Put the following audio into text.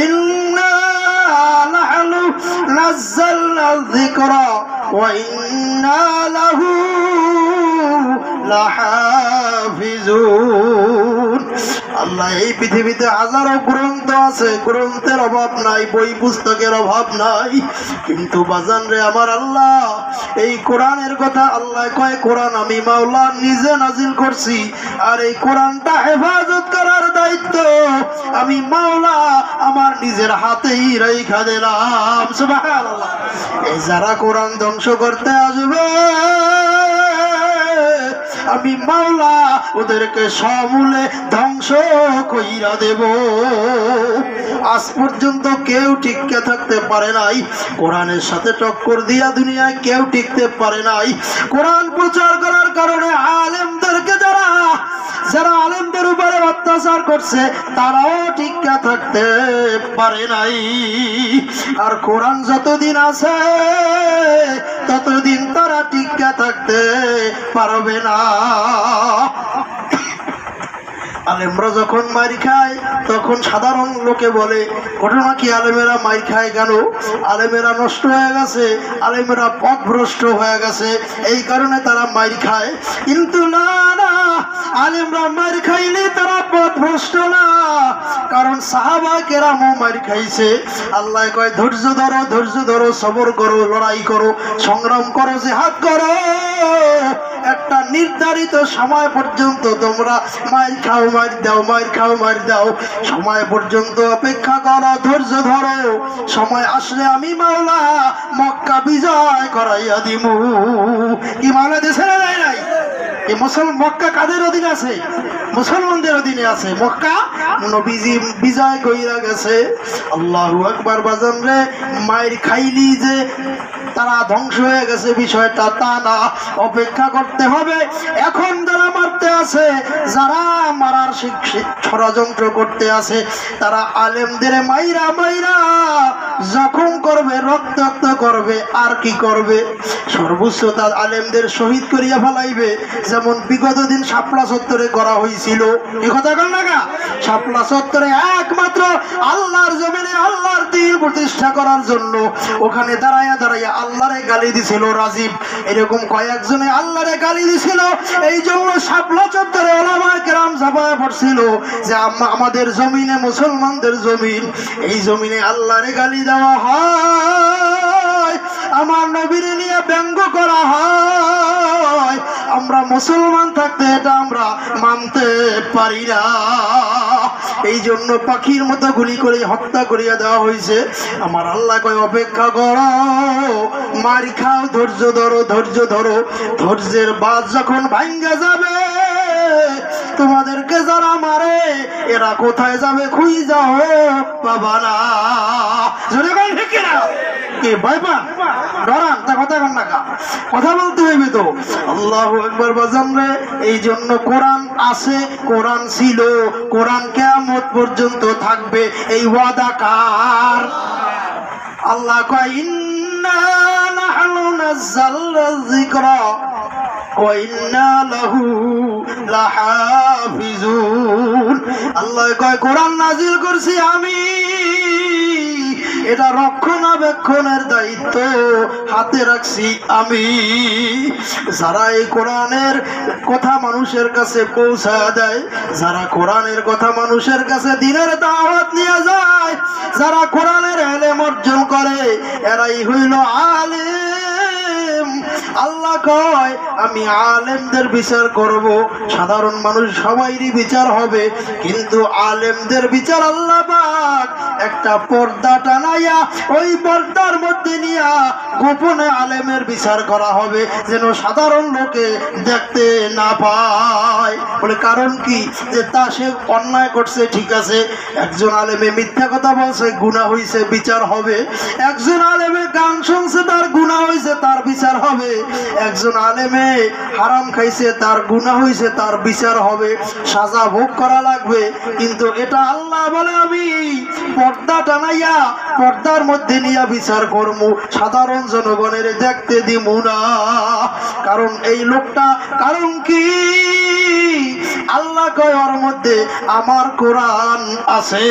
ইন্না নাহনু নাযালনা যিকরা ওয়া ইন্না লাহু লাহাফিজুন। আল্লাহ, এই পৃথিবীতে হাজারো গ্রন্থ আছে, গ্রন্থের অভাব নাই, বই পুস্তকের অভাব নাই, কিন্তু বাজান রে আমার আল্লাহ, এই কোরআনের কথা আল্লাহ কয় কোরআন আমি মাওলা নিজে নাজিল করছি, আর এই কোরআনটা হেফাজত করার দায়িত্ব আমি মাওলা আমার নিজের হাতেই রাইখা দিলাম। সুবহানাল্লাহ। এই যারা কোরআন ধ্বংস করতে আসবে আমি মাওলা ওদেরকে সমূলে ধ্বংস কইরা দেব। আজ পর্যন্ত কেউ টিকে থাকতে পারে নাই, কোরআনের সাথে টক্কর দিয়া দুনিয়ায় কেউ টিকতে পারে নাই। কোরআন প্রচার করার কারণে আলেমদেরকে যারা আলেমদের উপরে অত্যাচার করছে তারাও টিকে থাকতে পারে নাই। আর কোরআন যতদিন আছে ততদিন তারা টিকে থাকতে পারবে না। আলেমরা যখন মার খায় তখন সাধারণ লোকে বলে ঘটনা কি আলেমেরা মার খায় কেন? আলেমেরা নষ্ট হয়ে গেছে, আলেমেরা পথভ্রষ্ট হয়ে গেছে, এই কারণে তারা মার খায়। কিন্তু না না, আলেমরা মার খাইলে তারা পথভ্রষ্ট না, কারণ সাহাবা কেরামও মার খাইছে। আল্লাহ কয় ধৈর্য ধরো, ধৈর্য ধরো, সবর করো, লড়াই করো, সংগ্রাম করো, জিহাদ করো, একটা নির্ধারিত সময় পর্যন্ত তোমরা মার খাও, মার দাও, মার খাও, মার দাও, সময় পর্যন্ত অপেক্ষা করো, ধৈর্য ধরো, সময় আসলে আমি মাওলা মক্কা বিজয় করাইয়া দিমু। কি মাওলা দেশে নাই নাই? এই মক্কা কাদের অধীনে আছে? মুসলমানদের অধীনে আছে। মক্কা নবীজি বিজয় কইরা গেছে। আল্লাহু আকবার। বাজান রে, মায়ের খাইলি যে তারা ধ্বংস হয়ে গেছে বিষয়টা তা না, অপেক্ষা করতে হবে। এখন যারা মারতে আছে, যারা মারার ষড়যন্ত্র করতে আছে, তারা আলেমদের মাইরা মাইরা জখম করবে, রক্তাক্ত করবে, আর কি করবে? সর্বোচ্চ তার আলেমদের শহীদ করিয়া ফেলাইবে, যেমন বিগত দিন শাপলা চত্বরে করা হয়েছিল। এ কথা কল না? শাপলা চত্বরে একমাত্র আল্লাহর জমিনে আল্লাহর দ্বীন প্রতিষ্ঠা করার জন্য ওখানে দাঁড়াইয়া দাঁড়াইয়া আল্লাহরে গালি দিছিল রাজীব, এরকম কয়েকজনে আল্লাহরে গালি দিছিল। এই জন্য শাপলা চত্বরে ওলামায়ে কেরাম ঝাঁপায়া পড়ছিল যে আমাদের জমিনে, মুসলমানদের জমিন, এই জমিনে আল্লাহরে গালি দেওয়া হয়, আমার নবীরে নিয়ে ব্যঙ্গ করা হয়, আমরা মুসলমান থাকতে এটা আমরা মানতে পারি না। এই জন্য পাখির মতো গুলি করে হত্যা করিয়া দেওয়া হয়েছে। আমার আল্লাহ কয় অপেক্ষা করো, মার খাও, ধৈর্য ধরো, ধৈর্য ধরো, ধৈর্যের বাদ যখন ভাঙ্গা যাবে তোমাদেরকে যারা মারে এরা কোথায় যাবে খুঁজে বাবা না। জোরে বল ঠিক না? কে ভয় পান, ডরান? তা কথা কন না, কথা বলতে হইবে তো। আল্লাহু আকবার। বাজান রে, এই জন্য কোরআন আছে, কোরআন ছিল, কোরআন কিয়ামত পর্যন্ত থাকবে, এই ওয়াদা কার? আল্লাহ কয় ইন্না নাহনু নাযালনা যিকরা ওয়া ইন্না লাহু লাহাফিজুন। আল্লাহ কয় কোরআন নাজিল করছি আমি, এটা রক্ষণাবেক্ষণের দায়িত্ব হাতে রাখছি আমি। যারা এই কোরআনের কথা মানুষের কাছে পৌঁছায় দেয়, যারা কোরআনের কথা মানুষের কাছে দিনের দাওয়াত নিয়ে যায়, যারা কোরআনের ইলম অর্জন করে, এরাই হইল আলেম। আল্লাহ কয় আমি আলেমদের বিচার করব, সাধারণ মানুষ সবাইরই বিচার হবে, কিন্তু আলেমদের বিচার আল্লাহ পাক একটা পর্দা টানাইয়া ওই পর্দার মধ্যে নিয়া গোপনে আলেমের বিচার করা হবে, যেন সাধারণ লোকে দেখতে না পায়। বলে কারণ কি? যে তা সে অন্যায় করছে, ঠিক আছে, একজন আলেমে মিথ্যা কথা বলছে, গুনাহ হইছে, বিচার হবে। একজন আলেমে গান শুনছে, তার গুনাহ হইছে, তার বিচার হবে। একজন আলেমে হারাম খাইছে, তার গুনাহ হইছে, তার বিচার হবে, সাজা ভোগ করা লাগবে। কিন্তু এটা আল্লাহ বলে আমি পর্দা টানাইয়া পর্দার মধ্যে নিয়ে বিচার করবো, সাধারণ জনগণের দেখতে দিব না। কারণ এই লোকটা, কারণ কি? আল্লাহ কয় ওর মধ্যে আমার কোরআন আছে।